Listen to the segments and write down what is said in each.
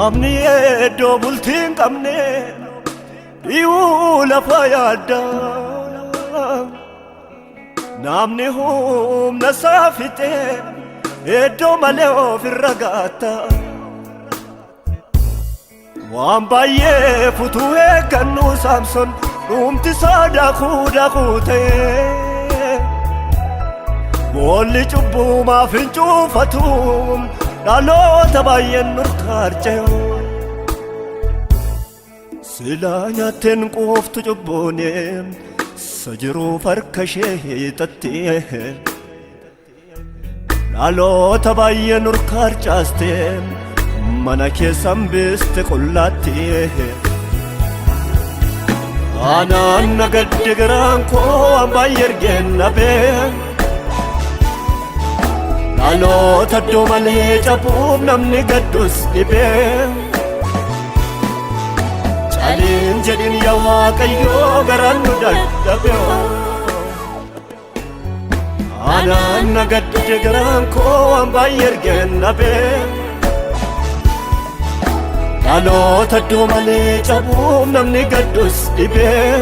namni eddoo bultiin qabne dhiyuu lafa yaadda namni humna isaa fixe eddoo malee ofirra gaata waan baay'ee futuu eeggannu Saamsoon dhumti isaa daakuu ta'e boolli cubbumaaf hin cuufatu dhaloota baay'een nurkaarchayo silaa nyaatteen quuftu cubbuune sa jiruuf harka ishee hiixatti dhaloota baay'ee nurkaarchaaste mana keessan biste qullaatti anaan nagadde garaan koo waan baay'ee ergeen nabee dhaloota iddoo malee cabuuf namni gaddus dhibee caliin jedhin yaa Waaqayyoo garaan nu dadhabee anaan nagadde garaan koo waan baay'ee ergeen nabee dhaloota iddoo malee cabuuf namni gaddus dhibee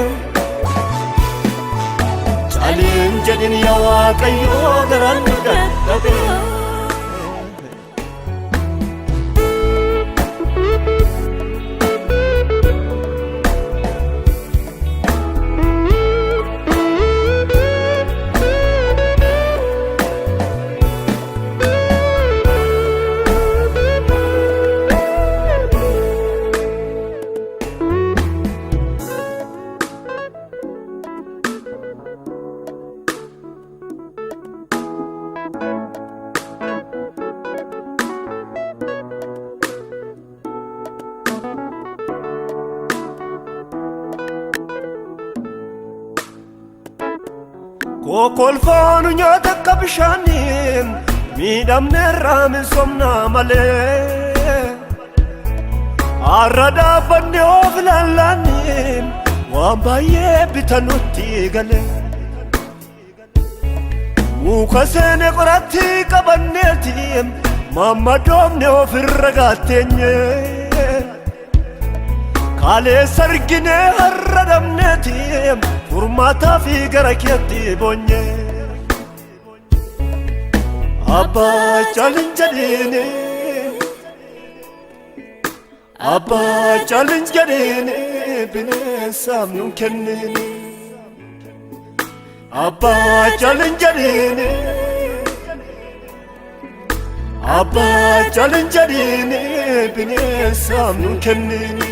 caliin jedhin yaa Waaqayyoo garaan nu dadhabee Kokolfaanu nyaata akka bishaaniin miidhamne irraa misoomna malee har'a dhaabbanne of ilaallaaniin waan baay'ee bitanutti gale muka seene qoratti qabanneeti mammadoomne ofirra gaatteenye kaleessa argine har'a dhabneeti furmaataa fi gara keetti boonye abbaa caalin jedhine abbaa caalin jedhine bineensaaf nun kennine abbaa caalin jedhine abbaa caalin jedhine bineensaaf nun kennine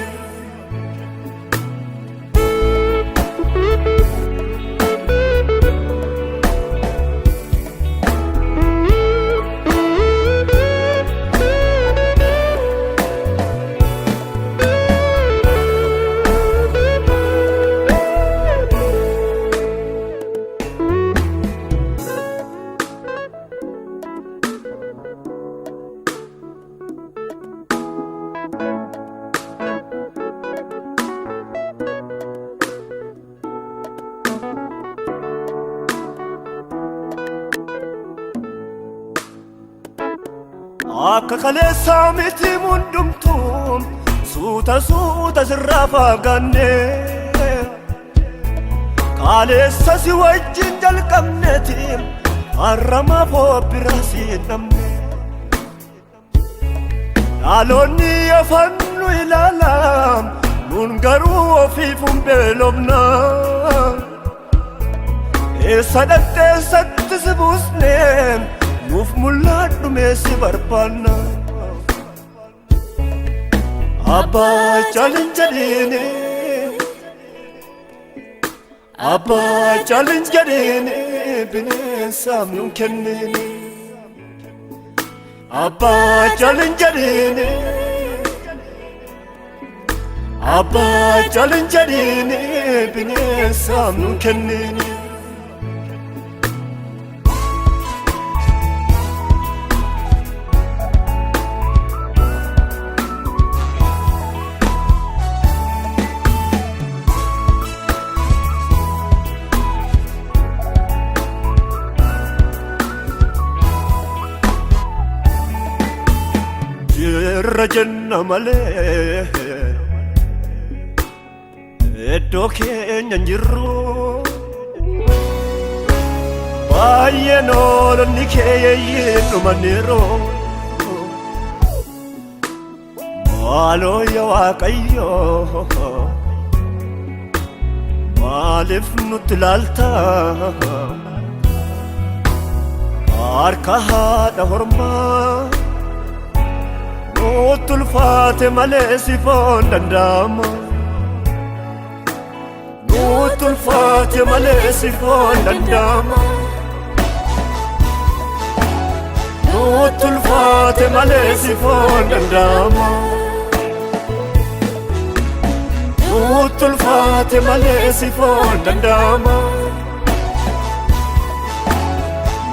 akka kaleessaa miti hundumtuu suuta sirraa fagaanne kaleessa si wajjin jalqabneeti har'amaaf biraa si namne dhaloonni afaan nu ilaalaa nun garuu ofiifun beelofna eessa dhadheessatti si buusne nuuf mul'adhu meessi barbaanna abbaa caalin jedhine abbaa caalin jedhine bineensaaf nun kennine abbaa caalin jedhine abbaa caalin jedhine bineensaaf nun kennine irra jenna malee iddoo keenya hin jirru baay'een oolonni keeyyiin dhumaniiru maaloo yaa Waaqayyo maaliif nutti ilaalta harka haadha hormaa nutti ulfaate malee sifoon danda'ama nutti ulfaate malee sifoon danda'ama nutti ulfaate malee sifoon danda'ama nutti ulfaate malee sifoon danda'ama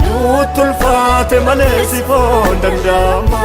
nutti ulfaate malee sifoon danda'ama